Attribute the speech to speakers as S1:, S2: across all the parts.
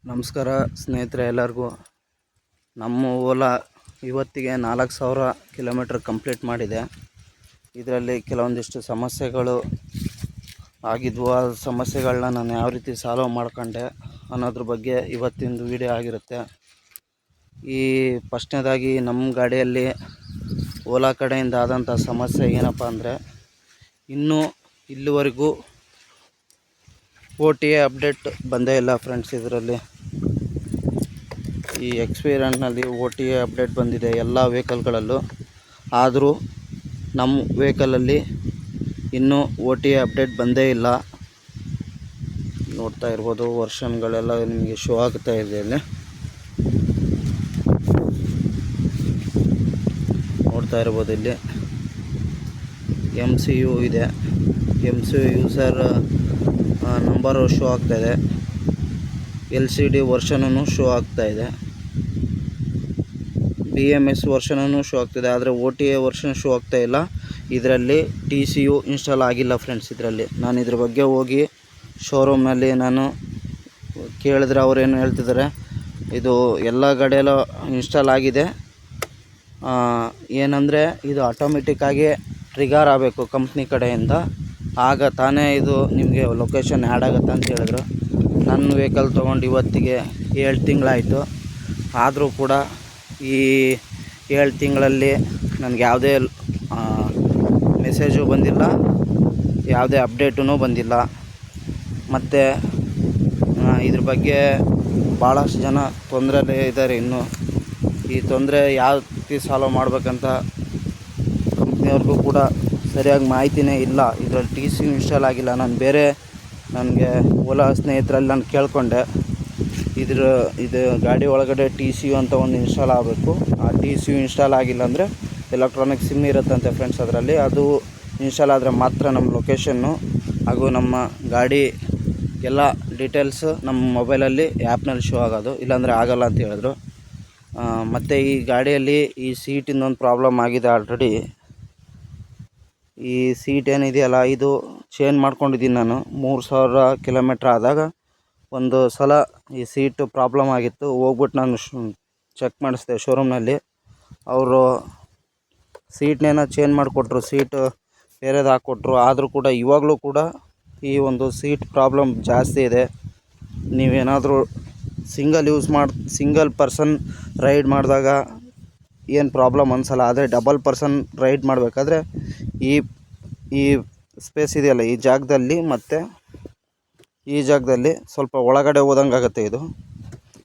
S1: ನಮಸ್ಕಾರ ಸ್ನೇಹಿತರೆ ಎಲ್ಲರಿಗೂ. ನಮ್ಮ ಓಲಾ ಇವತ್ತಿಗೆ 4000 ಕಿಲೋಮೀಟ್ರ್ ಕಂಪ್ಲೀಟ್ ಮಾಡಿದೆ. ಇದರಲ್ಲಿ ಕೆಲವೊಂದಿಷ್ಟು ಸಮಸ್ಯೆಗಳು ಆಗಿದ್ವು. ಆ ಸಮಸ್ಯೆಗಳನ್ನ ನಾನು ಯಾವ ರೀತಿ ಸಾಲ್ವ್ ಮಾಡ್ಕೊಂಡೆ ಅನ್ನೋದ್ರ ಬಗ್ಗೆ ಇವತ್ತಿಂದು ವಿಡಿಯೋ ಆಗಿರುತ್ತೆ. ಈ ಫಸ್ಟ್ನೇದಾಗಿ ನಮ್ಮ ಗಾಡಿಯಲ್ಲಿ ಓಲಾ ಕಡೆಯಿಂದ ಆದಂಥ ಸಮಸ್ಯೆ ಏನಪ್ಪ ಅಂದರೆ, ಇನ್ನೂ ಇಲ್ಲಿವರೆಗೂ OTA ಅಪ್ಡೇಟ್ ಬಂದೇ ಇಲ್ಲ ಫ್ರೆಂಡ್ಸ್. ಇದರಲ್ಲಿ ಈ ಎಕ್ಸ್ಪೀರಿಯನ್ಸ್ನಲ್ಲಿ OTA ಅಪ್ಡೇಟ್ ಬಂದಿದೆ ಎಲ್ಲ ವೆಹಿಕಲ್ಗಳಲ್ಲೂ. ಆದರೂ ನಮ್ಮ ವೆಹಿಕಲಲ್ಲಿ ಇನ್ನೂ OTA ಅಪ್ಡೇಟ್ ಬಂದೇ ಇಲ್ಲ. ನೋಡ್ತಾ ಇರ್ಬೋದು, ವರ್ಷನ್ಗಳೆಲ್ಲ ನಿಮಗೆ ಶೋ ಆಗ್ತಾ ಇದೆ. ಇಲ್ಲಿ ನೋಡ್ತಾ ಇರ್ಬೋದು, ಇಲ್ಲಿ MCU ಇದೆ. MCU ಯೂಸರ್ ನಂಬರು ಶೋ ಆಗ್ತಾಯಿದೆ. LCD ವರ್ಷನೂ ಶೋ ಆಗ್ತಾಯಿದೆ. BMS ವರ್ಷನೂ ಶೋ ಆಗ್ತಿದೆ. ಆದರೆ OTA ವರ್ಷನ್ ಶೋ ಆಗ್ತಾಯಿಲ್ಲ. ಇದರಲ್ಲಿ TCU ಇನ್ಸ್ಟಾಲ್ ಆಗಿಲ್ಲ ಫ್ರೆಂಡ್ಸ್. ಇದರಲ್ಲಿ ನಾನು ಇದ್ರ ಬಗ್ಗೆ ಹೋಗಿ ಶೋರೂಮ್ನಲ್ಲಿ ನಾನು ಕೇಳಿದ್ರೆ ಅವ್ರೇನು ಹೇಳ್ತಿದ್ದಾರೆ, ಇದು ಎಲ್ಲ ಗಾಡಿಯೆಲ್ಲ ಇನ್ಸ್ಟಾಲ್ ಆಗಿದೆ, ಏನಂದರೆ ಇದು ಆಟೋಮೆಟಿಕ್ಕಾಗಿ ಟ್ರಿಗರ್ ಆಗಬೇಕು ಕಂಪ್ನಿ ಕಡೆಯಿಂದ, ಆಗ ತಾನೇ ಇದು ನಿಮಗೆ ಲೊಕೇಶನ್ ಆ್ಯಡ್ ಆಗುತ್ತೆ ಅಂತ ಹೇಳಿದ್ರು. ನನ್ನ ವೆಹಿಕಲ್ ತೊಗೊಂಡು ಇವತ್ತಿಗೆ 7 ತಿಂಗಳಾಯಿತು. ಆದರೂ ಕೂಡ ಈ 7 ತಿಂಗಳಲ್ಲಿ ನನಗೆ ಯಾವುದೇ ಮೆಸೇಜು ಬಂದಿಲ್ಲ, ಯಾವುದೇ ಅಪ್ಡೇಟೂ ಬಂದಿಲ್ಲ. ಮತ್ತು ಇದ್ರ ಬಗ್ಗೆ ಭಾಳಷ್ಟು ಜನ ತೊಂದರೆಯಲ್ಲೇ ಇದ್ದಾರೆ. ಇನ್ನೂ ಈ ತೊಂದರೆ ಯಾವ ರೀತಿ ಸಾಲ್ವ್ ಮಾಡಬೇಕಂತ ಕಂಪ್ನಿಯವ್ರಿಗೂ ಕೂಡ ಸರಿಯಾಗಿ ಮಾಹಿತಿನೇ ಇಲ್ಲ. ಇದರಲ್ಲಿ TCU ಇನ್ಸ್ಟಾಲ್ ಆಗಿಲ್ಲ. ನಾನು ಬೇರೆ ನನಗೆ ಓಲಾ ಸ್ನೇಹಿತರಲ್ಲಿ ನಾನು ಕೇಳಿಕೊಂಡೆ, ಇದು ಗಾಡಿ ಒಳಗಡೆ TCU ಅಂತ ಒಂದು ಇನ್ಸ್ಟಾಲ್ ಆಗಬೇಕು. ಆ TCU ಇನ್ಸ್ಟಾಲ್ ಆಗಿಲ್ಲ ಅಂದರೆ ಎಲೆಕ್ಟ್ರಾನಿಕ್ ಸಿಮ್ ಇರುತ್ತಂತೆ ಫ್ರೆಂಡ್ಸ್. ಅದರಲ್ಲಿ ಅದು ಇನ್ಸ್ಟಾಲ್ ಆದರೆ ಮಾತ್ರ ನಮ್ಮ ಲೊಕೇಶನ್ನು ಹಾಗೂ ನಮ್ಮ ಗಾಡಿ ಎಲ್ಲ ಡೀಟೇಲ್ಸು ನಮ್ಮ ಮೊಬೈಲಲ್ಲಿ ಆ್ಯಪ್ನಲ್ಲಿ ಶೋ ಆಗೋದು, ಇಲ್ಲಾಂದರೆ ಆಗೋಲ್ಲ ಅಂತ ಹೇಳಿದ್ರು. ಮತ್ತು ಈ ಗಾಡಿಯಲ್ಲಿ ಈ ಸೀಟಿಂದೊಂದು ಪ್ರಾಬ್ಲಮ್ ಆಗಿದೆ ಆಲ್ರೆಡಿ. ಈ ಸೀಟ್ ಏನಿದೆಯಲ್ಲ, ಇದು ಚೇಂಜ್ ಮಾಡ್ಕೊಂಡಿದ್ದೀನಿ ನಾನು. 3000 ಕಿಲೋಮೀಟ್ರ್ ಆದಾಗ ಒಂದು ಸಲ ಈ ಸೀಟು ಪ್ರಾಬ್ಲಮ್ ಆಗಿತ್ತು. ಹೋಗ್ಬಿಟ್ಟು ನಾನು ಚೆಕ್ ಮಾಡಿಸ್ದೆ ಶೋರೂಮ್ನಲ್ಲಿ. ಅವರು ಸೀಟ್ನೇನೋ ಚೇಂಜ್ ಮಾಡಿಕೊಟ್ರು, ಸೀಟು ಬೇರೆದು ಹಾಕ್ಕೊಟ್ರು. ಆದರೂ ಕೂಡ ಇವಾಗಲೂ ಕೂಡ ಈ ಒಂದು ಸೀಟ್ ಪ್ರಾಬ್ಲಮ್ ಜಾಸ್ತಿ ಇದೆ. ನೀವೇನಾದರೂ ಸಿಂಗಲ್ ಪರ್ಸನ್ ರೈಡ್ ಮಾಡಿದಾಗ ಏನು ಪ್ರಾಬ್ಲಮ್ ಅನಿಸಲ್ಲ. ಆದರೆ ಡಬಲ್ ಪರ್ಸನ್ ರೈಡ್ ಮಾಡಬೇಕಾದ್ರೆ ಈ ಸ್ಪೇಸ್ ಇದೆಯಲ್ಲ, ಈ ಜಾಗದಲ್ಲಿ ಮತ್ತು ಈ ಜಾಗದಲ್ಲಿ ಸ್ವಲ್ಪ ಒಳಗಡೆ ಹೋದಂಗೆ ಆಗುತ್ತೆ. ಇದು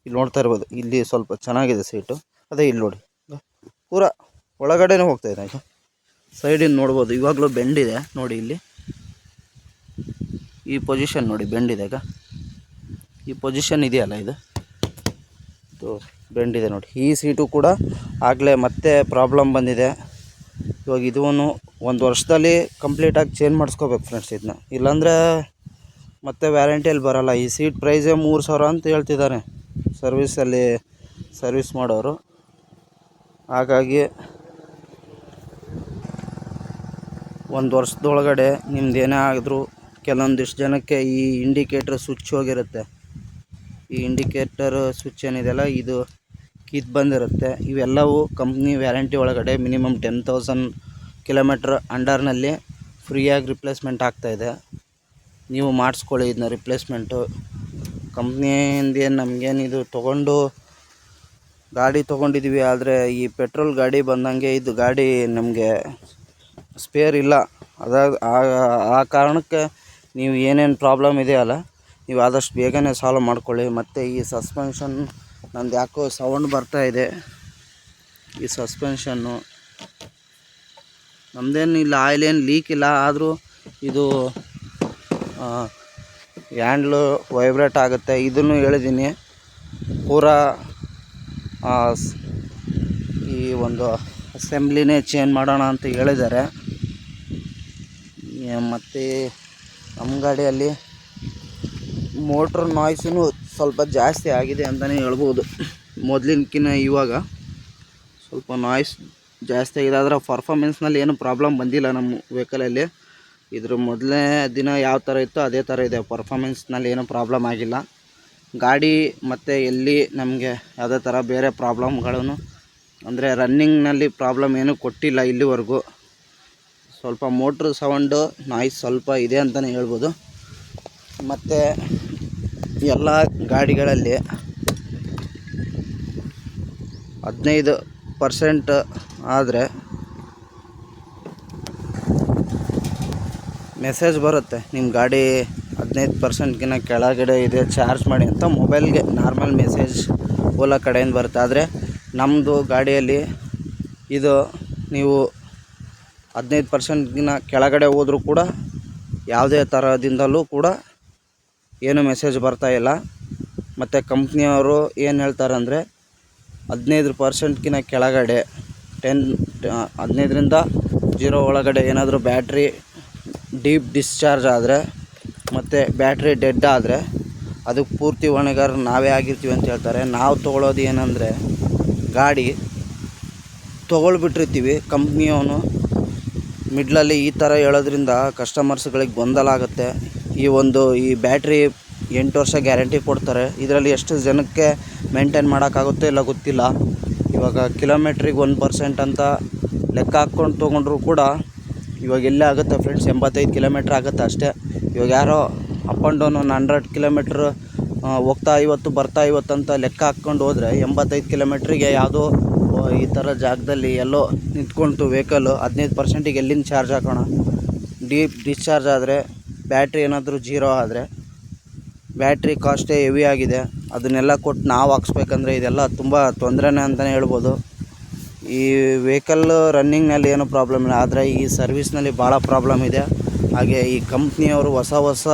S1: ಇಲ್ಲಿ ನೋಡ್ತಾ ಇರ್ಬೋದು, ಇಲ್ಲಿ ಸ್ವಲ್ಪ ಚೆನ್ನಾಗಿದೆ ಸೀಟು. ಅದೇ ಇಲ್ಲಿ ನೋಡಿ, ಪೂರಾ ಒಳಗಡೆನೇ ಹೋಗ್ತಾಯಿದೆ. ಈಗ ಸೈಡಿಂದ ನೋಡ್ಬೋದು, ಇವಾಗಲೂ ಬೆಂಡಿದೆ ನೋಡಿ. ಇಲ್ಲಿ ಈ ಪೊಸಿಷನ್ ನೋಡಿ, ಬೆಂಡಿದೆ. ಈಗ ಈ ಪೊಸಿಷನ್ ಇದೆಯಲ್ಲ, ಇದು ಬೆಂಡಿದೆ ನೋಡಿ. ಈ ಸೀಟು ಕೂಡ ಆಗಲೇ ಮತ್ತೆ ಪ್ರಾಬ್ಲಮ್ ಬಂದಿದೆ. ಇವಾಗ ಇದೂ 1 ವರ್ಷದಲ್ಲಿ ಕಂಪ್ಲೀಟಾಗಿ ಚೇಂಜ್ ಮಾಡಿಸ್ಕೋಬೇಕು ಫ್ರೆಂಡ್ಸ್ ಇದನ್ನ, ಇಲ್ಲಾಂದರೆ ಮತ್ತೆ ವ್ಯಾರಂಟಿಯಲ್ಲಿ ಬರೋಲ್ಲ. ಈ ಸೀಟ್ ಪ್ರೈಸೇ 3000 ಅಂತ ಹೇಳ್ತಿದ್ದಾರೆ ಸರ್ವಿಸ್ ಮಾಡೋರು. ಹಾಗಾಗಿ 1 ವರ್ಷದೊಳಗಡೆ ನಿಮ್ದು ಏನೇ ಆದರೂ, ಕೆಲವೊಂದಿಷ್ಟು ಜನಕ್ಕೆ ಈ ಇಂಡಿಕೇಟ್ರ್ ಸ್ವಿಚ್ ಹೋಗಿರುತ್ತೆ. ಈ ಇಂಡಿಕೇಟರ್ ಸ್ವಿಚ್ ಏನಿದೆಯಲ್ಲ, ಇದು ಕಿತ್ತು ಬಂದಿರುತ್ತೆ. ಇವೆಲ್ಲವೂ ಕಂಪ್ನಿ ವ್ಯಾರಂಟಿ ಒಳಗಡೆ ಮಿನಿಮಮ್ 10,000 ಕಿಲೋಮೀಟ್ರ್ ಅಂಡರ್ನಲ್ಲಿ ಫ್ರೀಯಾಗಿ ರಿಪ್ಲೇಸ್ಮೆಂಟ್ ಆಗ್ತಾಯಿದೆ. ನೀವು ಮಾಡಿಸ್ಕೊಳ್ಳಿ ಇದನ್ನ ರಿಪ್ಲೇಸ್ಮೆಂಟು. ಕಂಪ್ನಿಯಿಂದ ಏನು ನಮಗೇನಿದು ಗಾಡಿ ತೊಗೊಂಡಿದ್ದೀವಿ, ಆದರೆ ಈ ಪೆಟ್ರೋಲ್ ಗಾಡಿ ಬಂದಂಗೆ ಇದು ಗಾಡಿ ನಮಗೆ ಸ್ಪೇರ್ ಇಲ್ಲ. ಆ ಕಾರಣಕ್ಕೆ ನೀವು ಏನೇನು ಪ್ರಾಬ್ಲಮ್ ಇದೆಯಲ್ಲ, ನೀವು ಆದಷ್ಟು ಬೇಗನೆ ಸಾಲ್ವ್ ಮಾಡ್ಕೊಳ್ಳಿ. ಮತ್ತು ಈ ಸಸ್ಪೆನ್ಷನ್ ನಂದು ಯಾಕೋ ಸೌಂಡ್ ಬರ್ತಾಯಿದೆ. ಈ ಸಸ್ಪೆನ್ಷನ್ನು ನಮ್ಮದೇನಿಲ್ಲ, ಆಯಿಲೇನು ಲೀಕ್ ಇಲ್ಲ. ಆದರೂ ಇದು ಹ್ಯಾಂಡ್ಲು ವೈಬ್ರೇಟ್ ಆಗುತ್ತೆ. ಇದನ್ನು ಹೇಳಿದ್ದೀನಿ. ಪೂರಾ ಈ ಒಂದು ಅಸೆಂಬ್ಲಿನೇ ಚೇಂಜ್ ಮಾಡೋಣ ಅಂತ ಹೇಳಿದ್ದಾರೆ. ಮತ್ತು ನಮ್ಮ ಗಾಡಿಯಲ್ಲಿ ಮೋಟ್ರ್ ನಾಯ್ಸೂ ಸ್ವಲ್ಪ ಜಾಸ್ತಿ ಆಗಿದೆ ಅಂತಲೇ ಹೇಳ್ಬೋದು. ಮೊದಲಿನಕ್ಕಿಂತ ಇವಾಗ ಸ್ವಲ್ಪ ನಾಯ್ಸ್ ಜಾಸ್ತಿ ಆಗಿದೆ. ಆದರೆ ಪರ್ಫಾಮೆನ್ಸ್ನಲ್ಲಿ ಏನು ಪ್ರಾಬ್ಲಮ್ ಬಂದಿಲ್ಲ ನಮ್ಮ ವೆಹಿಕಲಲ್ಲಿ. ಇದ್ರ ಮೊದಲನೇ ದಿನ ಯಾವ ಥರ ಇತ್ತು ಅದೇ ಥರ ಇದೆ. ಪರ್ಫಾಮೆನ್ಸ್ನಲ್ಲಿ ಏನೂ ಪ್ರಾಬ್ಲಮ್ ಆಗಿಲ್ಲ. ಗಾಡಿ ಮತ್ತು ಎಲ್ಲಿ ನಮಗೆ ಯಾವುದೇ ಥರ ಬೇರೆ ಪ್ರಾಬ್ಲಮ್ಗಳನ್ನು ಅಂದರೆ ರನ್ನಿಂಗ್ನಲ್ಲಿ ಪ್ರಾಬ್ಲಮ್ ಏನೂ ಕೊಟ್ಟಿಲ್ಲ ಇಲ್ಲಿವರೆಗೂ. ಸ್ವಲ್ಪ ಮೋಟ್ರ್ ಸೌಂಡು ನಾಯ್ಸ್ ಸ್ವಲ್ಪ ಇದೆ ಅಂತಲೇ ಹೇಳ್ಬೋದು. ಮತ್ತು ಎಲ್ಲ ಗಾಡಿಗಳಲ್ಲಿ 15% ಆದರೆ ಮೆಸೇಜ್ ಬರುತ್ತೆ, ನಿಮ್ಮ ಗಾಡಿ 15%ಗಿಂತ ಕೆಳಗಡೆ ಇದೆ, ಚಾರ್ಜ್ ಮಾಡಿ ಅಂತ ಮೊಬೈಲ್ಗೆ ನಾರ್ಮಲ್ ಮೆಸೇಜ್ ಓಲಾ ಕಡೆಯಿಂದ ಬರುತ್ತೆ. ಆದರೆ ನಮ್ಮದು ಗಾಡಿಯಲ್ಲಿ ಇದು ನೀವು 15%ಗಿಂತ ಕೆಳಗಡೆ ಹೋದರೂ ಕೂಡ ಯಾವುದೇ ಥರದಿಂದಲೂ ಕೂಡ ಏನು ಮೆಸೇಜ್ ಬರ್ತಾಯಿಲ್ಲ. ಮತ್ತು ಕಂಪ್ನಿಯವರು ಏನು ಹೇಳ್ತಾರೆ ಅಂದರೆ 15%ಗಿಂತ ಕೆಳಗಡೆ 15ರಿಂದ 0 ಒಳಗಡೆ ಏನಾದರೂ ಬ್ಯಾಟ್ರಿ ಡೀಪ್ ಡಿಸ್ಚಾರ್ಜ್ ಆದರೆ ಮತ್ತು ಬ್ಯಾಟ್ರಿ ಡೆಡ್ ಆದರೆ ಅದಕ್ಕೆ ಪೂರ್ತಿ ಹೊಣೆಗಾರರು ನಾವೇ ಆಗಿರ್ತೀವಿ ಅಂತ ಹೇಳ್ತಾರೆ. ನಾವು ತೊಗೊಳೋದು ಏನಂದರೆ ಗಾಡಿ ತೊಗೊಳ್ಬಿಟ್ಟಿರ್ತೀವಿ, ಕಂಪ್ನಿಯವನು ಮಿಡ್ಲಲ್ಲಿ ಈ ಥರ ಹೇಳೋದ್ರಿಂದ ಕಸ್ಟಮರ್ಸ್ಗಳಿಗೆ ಗೊಂದಲ ಆಗುತ್ತೆ. ಈ ಬ್ಯಾಟ್ರಿ 8 ವರ್ಷ ಗ್ಯಾರಂಟಿ ಕೊಡ್ತಾರೆ, ಇದರಲ್ಲಿ ಎಷ್ಟು ಜನಕ್ಕೆ ಮೇಂಟೈನ್ ಮಾಡೋಕ್ಕಾಗುತ್ತೆ ಇಲ್ಲ ಗೊತ್ತಿಲ್ಲ. ಇವಾಗ ಕಿಲೋಮೀಟ್ರಿಗೆ 1% ಅಂತ ಲೆಕ್ಕ ಹಾಕ್ಕೊಂಡು ತೊಗೊಂಡ್ರು ಕೂಡ ಇವಾಗ ಎಲ್ಲೇ ಆಗುತ್ತೆ ಫ್ರೆಂಡ್ಸ್, 85 ಕಿಲೋಮೀಟ್ರ್ ಆಗುತ್ತೆ ಅಷ್ಟೇ. ಇವಾಗ ಯಾರೋ ಅಪ್ ಆ್ಯಂಡ್ ಡೌನ್ 100 ಕಿಲೋಮೀಟ್ರ್ ಹೋಗ್ತಾ 50 ಬರ್ತಾ 50 ಅಂತ ಲೆಕ್ಕ ಹಾಕ್ಕೊಂಡು ಹೋದರೆ 85 ಕಿಲೋಮೀಟ್ರಿಗೆ ಯಾವುದೋ ಈ ಥರ ಜಾಗದಲ್ಲಿ ಎಲ್ಲೋ ನಿಂತ್ಕೊಳ್ತು ವೆಹಿಕಲ್ಲು 15%ಗೆ ಎಲ್ಲಿಂದ ಚಾರ್ಜ್ ಹಾಕೋಣ. ಡೀಪ್ ಡಿಸ್ಚಾರ್ಜ್ ಆದರೆ ಬ್ಯಾಟ್ರಿ ಏನಾದರೂ 0 ಆದರೆ ಬ್ಯಾಟ್ರಿ ಕಾಸ್ಟೇ ಹೆವಿ ಆಗಿದೆ. ಅದನ್ನೆಲ್ಲ ಕೊಟ್ಟು ನಾವು ಹಾಕ್ಸ್ಬೇಕಂದ್ರೆ ಇದೆಲ್ಲ ತುಂಬ ತೊಂದರೆನೇ ಅಂತಲೇ ಹೇಳ್ಬೋದು. ಈ ವೆಹಿಕಲ್ ರನ್ನಿಂಗ್ನಲ್ಲಿ ಏನೂ ಪ್ರಾಬ್ಲಮ್ ಇಲ್ಲ, ಆದರೆ ಈ ಸರ್ವಿಸ್ನಲ್ಲಿ ಭಾಳ ಪ್ರಾಬ್ಲಮ್ ಇದೆ. ಹಾಗೆ ಈ ಕಂಪ್ನಿಯವರು ಹೊಸ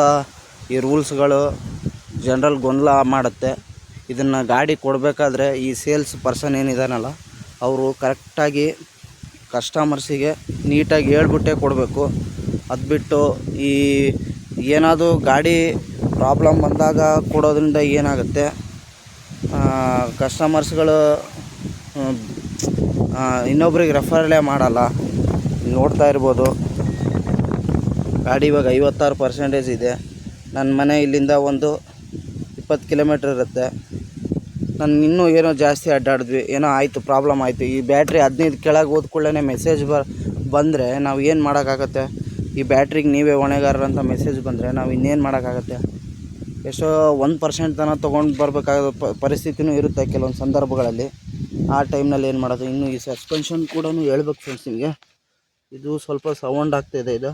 S1: ಈ ರೂಲ್ಸ್ಗಳು ಜನರಲ್ ಗೊಂದಲ ಮಾಡುತ್ತೆ. ಇದನ್ನು ಗಾಡಿ ಕೊಡಬೇಕಾದ್ರೆ ಈ ಸೇಲ್ಸ್ ಪರ್ಸನ್ ಏನಿದಾನಲ್ಲ ಅವರು ಕರೆಕ್ಟಾಗಿ ಕಸ್ಟಮರ್ಸಿಗೆ ನೀಟಾಗಿ ಹೇಳ್ಬಿಟ್ಟೇ ಕೊಡಬೇಕು. ಅದು ಬಿಟ್ಟು ಈ ಏನಾದರೂ ಗಾಡಿ ಪ್ರಾಬ್ಲಮ್ ಬಂದಾಗ ಕೊಡೋದ್ರಿಂದ ಏನಾಗುತ್ತೆ, ಕಸ್ಟಮರ್ಸ್ಗಳು ಇನ್ನೊಬ್ರಿಗೆ ರೆಫರಲ್ಲೇ ಮಾಡಲ್ಲ. ನೋಡ್ತಾ ಇರ್ಬೋದು, ಗಾಡಿ ಇವಾಗ 56% ಇದೆ. ನನ್ನ ಮನೆ ಇಲ್ಲಿಂದ ಒಂದು 20 ಕಿಲೋಮೀಟ್ರ್ ಇರುತ್ತೆ. ನಾನು ಇನ್ನೂ ಏನೋ ಜಾಸ್ತಿ ಅಡ್ಡಾಡಿದ್ವಿ, ಏನೋ ಆಯಿತು, ಪ್ರಾಬ್ಲಮ್ ಆಯಿತು. ಈ ಬ್ಯಾಟ್ರಿ 15 ಕೆಳಗೆ ಹೋದ ಕೂಡಲೇ ಮೆಸೇಜ್ ಬಂದರೆ ನಾವು ಏನು ಮಾಡೋಕ್ಕಾಗತ್ತೆ? ಈ ಬ್ಯಾಟ್ರಿಗೆ ನೀವೇ ಹೊಣೆಗಾರರು ಅಂತ ಮೆಸೇಜ್ ಬಂದರೆ ನಾವು ಇನ್ನೇನು ಮಾಡೋಕ್ಕಾಗತ್ತೆ? ಎಷ್ಟೋ 1% ತನಕ ತೊಗೊಂಡು ಬರಬೇಕಾದ ಪರಿಸ್ಥಿತಿನೂ ಇರುತ್ತೆ ಕೆಲವೊಂದು ಸಂದರ್ಭಗಳಲ್ಲಿ. ಆ ಟೈಮ್ನಲ್ಲಿ ಏನು ಮಾಡೋದು? ಇನ್ನು ಈ ಸಸ್ಪೆನ್ಷನ್ ಕೂಡ ಹೇಳ್ಬೇಕು ಫ್ರೆಂಡ್ಸ್ ನಿಮಗೆ, ಇದು ಸ್ವಲ್ಪ ಸೌಂಡ್ ಆಗ್ತಾಯಿದೆ. ಇದು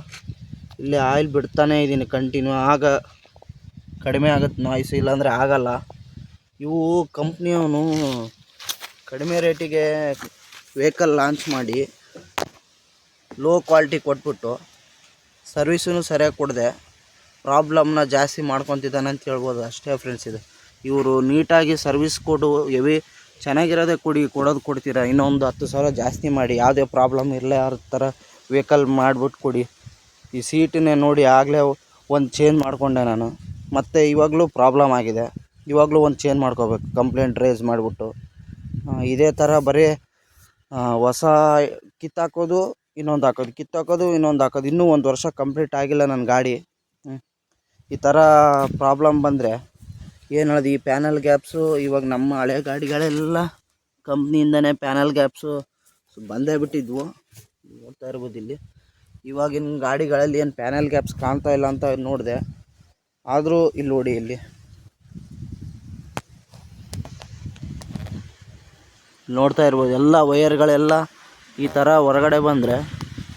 S1: ಇಲ್ಲೇ ಆಯಿಲ್ ಬಿಡ್ತಾನೇ ಇದ್ದೀನಿ ಕಂಟಿನ್ಯೂ, ಆಗ ಕಡಿಮೆ ಆಗುತ್ತೆ ನಾಯ್ಸು, ಇಲ್ಲಾಂದರೆ ಆಗಲ್ಲ. ಇವು ಕಂಪ್ನಿಯವನು ಕಡಿಮೆ ರೇಟಿಗೆ ವೆಹಿಕಲ್ ಲಾಂಚ್ ಮಾಡಿ ಲೋ ಕ್ವಾಲಿಟಿ ಕೊಟ್ಬಿಟ್ಟು ಸರ್ವಿಸೂ ಸರಿಯಾಗಿ ಕೊಡದೆ ಪ್ರಾಬ್ಲಮ್ನ ಜಾಸ್ತಿ ಮಾಡ್ಕೊತಿದ್ದಾನೆ ಅಂತ ಹೇಳ್ಬೋದು ಅಷ್ಟೇ ಫ್ರೆಂಡ್ಸ್. ಇದು ಇವರು ನೀಟಾಗಿ ಸರ್ವಿಸ್ ಕೊಡು, ಚೆನ್ನಾಗಿರೋದೇ ಕೊಡ್ತೀರಾ, ಇನ್ನೊಂದು 10,000 ಜಾಸ್ತಿ ಮಾಡಿ, ಯಾವುದೇ ಪ್ರಾಬ್ಲಮ್ ಇರಲೇ ಆ ಥರ ವೆಹಿಕಲ್ ಮಾಡಿಬಿಟ್ಟು ಕೊಡಿ. ಈ ಸೀಟನ್ನೇ ನೋಡಿ ಆಗಲೇ ಒಂದು ಚೇಂಜ್ ಮಾಡಿಕೊಂಡೆ ನಾನು, ಮತ್ತು ಇವಾಗಲೂ ಪ್ರಾಬ್ಲಮ್ ಆಗಿದೆ. ಇವಾಗಲೂ ಒಂದು ಚೇಂಜ್ ಮಾಡ್ಕೋಬೇಕು, ಕಂಪ್ಲೇಂಟ್ ರೇಸ್ ಮಾಡಿಬಿಟ್ಟು. ಇದೇ ಥರ ಬರೀ ಹೊಸ ಕಿತ್ತಾಕೋದು, ಇನ್ನೊಂದು ಹಾಕೋದು, ಇನ್ನೂ 1 ವರ್ಷ ಕಂಪ್ಲೀಟ್ ಆಗಿಲ್ಲ ನನ್ನ ಗಾಡಿ. ಈ ಥರ ಪ್ರಾಬ್ಲಮ್ ಬಂದರೆ ಏನು ಹೇಳೋದು? ಈ ಪ್ಯಾನಲ್ ಗ್ಯಾಪ್ಸು ಇವಾಗ ನಮ್ಮ ಹಳೆ ಗಾಡಿಗಳೆಲ್ಲ ಕಂಪ್ನಿಯಿಂದನೇ ಪ್ಯಾನಲ್ ಗ್ಯಾಪ್ಸು ಬಂದೇ ಬಿಟ್ಟಿದ್ವು. ನೋಡ್ತಾ ಇರ್ಬೋದು ಇಲ್ಲಿ, ಇವಾಗಿನ ಗಾಡಿಗಳಲ್ಲಿ ಏನು ಪ್ಯಾನಲ್ ಗ್ಯಾಪ್ಸ್ ಕಾಣ್ತಾ ಇಲ್ಲ ಅಂತ ನೋಡಿದೆ. ಆದರೂ ಇಲ್ಲಿ ನೋಡಿ, ಇಲ್ಲಿ ನೋಡ್ತಾ ಇರ್ಬೋದು, ಎಲ್ಲ ವಯರ್ಗಳೆಲ್ಲ ಈ ಥರ ಹೊರಗಡೆ ಬಂದರೆ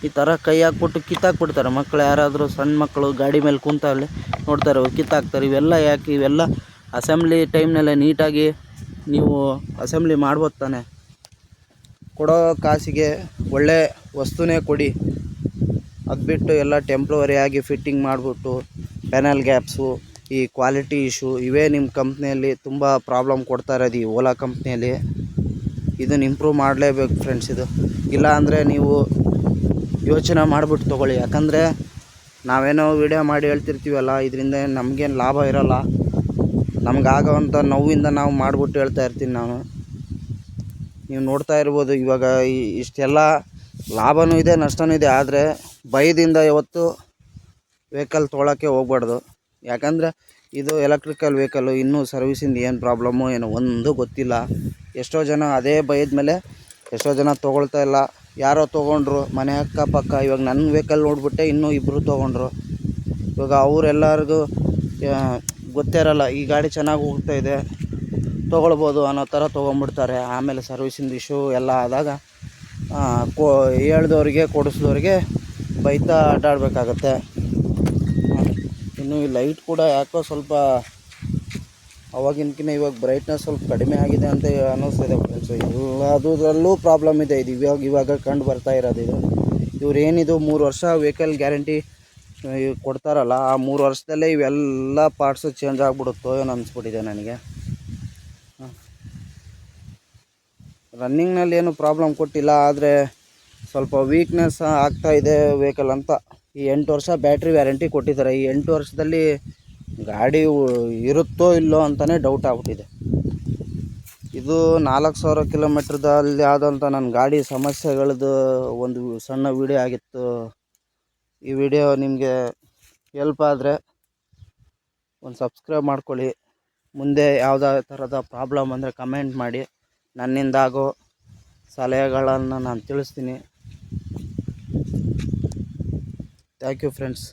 S1: ಈ ಥರ ಕೈ ಹಾಕ್ಬಿಟ್ಟು ಕಿತ್ತಾಕ್ಬಿಡ್ತಾರೆ. ಮಕ್ಕಳು ಯಾರಾದರೂ ಸಣ್ಣ ಮಕ್ಕಳು ಗಾಡಿ ಮೇಲೆ ಕುಂತಲ್ಲಿ ನೋಡ್ತಾ ಇರ್ಬೋದು, ಕಿತ್ತಾಕ್ತಾರೆ. ಇವೆಲ್ಲ ಯಾಕೆ? ಇವೆಲ್ಲ ಅಸೆಂಬ್ಲಿ ಟೈಮ್ನಲ್ಲೇ ನೀಟಾಗಿ ನೀವು ಅಸೆಂಬ್ಲಿ ಮಾಡ್ಬೋದು ತಾನೆ. ಕೊಡೋ ಕಾಸಿಗೆ ಒಳ್ಳೆ ವಸ್ತುನೇ ಕೊಡಿ. ಅದು ಬಿಟ್ಟು ಎಲ್ಲ ಟೆಂಪ್ರವರಿಯಾಗಿ ಫಿಟ್ಟಿಂಗ್ ಮಾಡಿಬಿಟ್ಟು ಪ್ಯಾನಲ್ ಗ್ಯಾಪ್ಸು, ಈ ಕ್ವಾಲಿಟಿ ಇಶ್ಯೂ ಇವೇ ನಿಮ್ಮ ಕಂಪ್ನಿಯಲ್ಲಿ ತುಂಬ ಪ್ರಾಬ್ಲಮ್ ಕೊಡ್ತಾ ಇರೋದು. ಈ ಓಲಾ ಕಂಪ್ನಿಯಲ್ಲಿ ಇದನ್ನು ಇಂಪ್ರೂವ್ ಮಾಡಲೇಬೇಕು ಫ್ರೆಂಡ್ಸ್. ಇದು ಇಲ್ಲ ಅಂದರೆ ನೀವು ಯೋಚನೆ ಮಾಡಿಬಿಟ್ಟು ತೊಗೊಳ್ಳಿ. ಯಾಕಂದರೆ ನಾವೇನೋ ವಿಡಿಯೋ ಮಾಡಿ ಹೇಳ್ತಿರ್ತೀವಲ್ಲ, ಇದರಿಂದ ನಮಗೇನು ಲಾಭ ಇರೋಲ್ಲ. ನಮಗಾಗೋವಂಥ ನೋವಿಂದ ನಾವು ಮಾಡಿಬಿಟ್ಟು ಹೇಳ್ತಾ ಇರ್ತೀನಿ ನಾನು. ನೀವು ನೋಡ್ತಾ ಇರ್ಬೋದು, ಇವಾಗ ಇಷ್ಟೆಲ್ಲ ಲಾಭವೂ ಇದೆ, ನಷ್ಟವೂ ಇದೆ. ಆದರೆ ಭಯದಿಂದ ಯಾವತ್ತು ವೆಹಿಕಲ್ ತೊಗೊಳಕ್ಕೆ ಹೋಗ್ಬಾರ್ದು. ಯಾಕಂದರೆ ಇದು ಎಲೆಕ್ಟ್ರಿಕಲ್ ವೆಹಿಕಲ್ಲು, ಇನ್ನೂ ಸರ್ವಿಸಿಂದ ಏನು ಪ್ರಾಬ್ಲಮ್ಮು ಏನೋ ಒಂದು ಗೊತ್ತಿಲ್ಲ. ಎಷ್ಟೋ ಜನ ಅದೇ ಭಯದ ಮೇಲೆ ಎಷ್ಟೋ ಜನ ತೊಗೊಳ್ತಾ ಇಲ್ಲ. ಯಾರೋ ತೊಗೊಂಡ್ರು ಮನೆ ಅಕ್ಕಪಕ್ಕ. ಇವಾಗ ನನ್ನ ವೆಹಿಕಲ್ ನೋಡಿಬಿಟ್ಟೆ ಇನ್ನೂ ಇಬ್ಬರು ತೊಗೊಂಡ್ರು. ಇವಾಗ ಅವರೆಲ್ಲರಿಗೂ ಗೊತ್ತೇ ಇರಲ್ಲ, ಈ ಗಾಡಿ ಚೆನ್ನಾಗಿ ಹೋಗ್ತಾ ಇದೆ ತೊಗೊಳ್ಬೋದು ಅನ್ನೋ ಥರ ತೊಗೊಂಬಿಡ್ತಾರೆ. ಆಮೇಲೆ ಸರ್ವಿಸಿಂದ ಇಶ್ಯೂ ಎಲ್ಲ ಆದಾಗ ಹೇಳ್ದವ್ರಿಗೆ ಕೊಡಿಸಿದವ್ರಿಗೆ ಬೈತಾ ಅಡ್ಡಾಡಬೇಕಾಗತ್ತೆ. ಇನ್ನು ಈ ಲೈಟ್ ಕೂಡ ಯಾಕೋ ಸ್ವಲ್ಪ ಅವಾಗಿನಕಿನ್ನ ಇವಾಗ ಬ್ರೈಟ್ನೆಸ್ ಸ್ವಲ್ಪ ಕಡಿಮೆ ಆಗಿದೆ ಅಂತ ಅನ್ನಿಸ್ತಿದೆ ಫ್ರೆಂಡ್ಸು. ಎಲ್ಲದರಲ್ಲೂ ಪ್ರಾಬ್ಲಮ್ ಇದೆ. ಇದು ಇವಾಗ ಕಂಡು ಬರ್ತಾ ಇರೋದು ಇದು. ಇವ್ರು ಏನಿದು 3 ವರ್ಷ ವೆಹಿಕಲ್ ಗ್ಯಾರಂಟಿ ಕೊಡ್ತಾರಲ್ಲ, ಆ 3 ವರ್ಷದಲ್ಲೇ ಇವೆಲ್ಲ ಪಾರ್ಟ್ಸು ಚೇಂಜ್ ಆಗಿಬಿಡುತ್ತೋ ಏನೋ ಅನಿಸ್ಬಿಟ್ಟಿದೆ ನನಗೆ. ರನ್ನಿಂಗ್ನಲ್ಲಿ ಏನು ಪ್ರಾಬ್ಲಮ್ ಕೊಟ್ಟಿಲ್ಲ, ಆದರೆ ಸ್ವಲ್ಪ ವೀಕ್ನೆಸ್ ಆಗ್ತಾಯಿದೆ ವೆಹಿಕಲ್ ಅಂತ. ಈ 8 ವರ್ಷ ಬ್ಯಾಟ್ರಿ ವ್ಯಾರಂಟಿ ಕೊಟ್ಟಿದ್ದಾರೆ. ಈ 8 ವರ್ಷದಲ್ಲಿ ಗಾಡಿ ಇರುತ್ತೋ ಇಲ್ಲೋ ಅಂತಲೇ ಡೌಟ್ ಆಗ್ಬಿಟ್ಟಿದೆ. ಇದು 4000 ಕಿಲೋಮೀಟ್ರದಲ್ಲಿ ಆದಂಥ ನನ್ನ ಗಾಡಿ ಸಮಸ್ಯೆಗಳದ್ದು ಒಂದು ಸಣ್ಣ ವಿಡಿಯೋ ಆಗಿತ್ತು. ಈ ವಿಡಿಯೋ ನಿಮಗೆ ಹೆಲ್ಪ್ ಆದರೆ ಒಂದು ಸಬ್ಸ್ಕ್ರೈಬ್ ಮಾಡ್ಕೊಳ್ಳಿ. ಮುಂದೆ ಯಾವುದೇ ಥರದ ಪ್ರಾಬ್ಲಮ್ ಅಂದರೆ ಕಮೆಂಟ್ ಮಾಡಿ. ನನ್ನಿಂದಾಗೋ ಸಲಹೆಗಳನ್ನು ನಾನು ತಿಳಿಸ್ತೀನಿ. Thank you friends.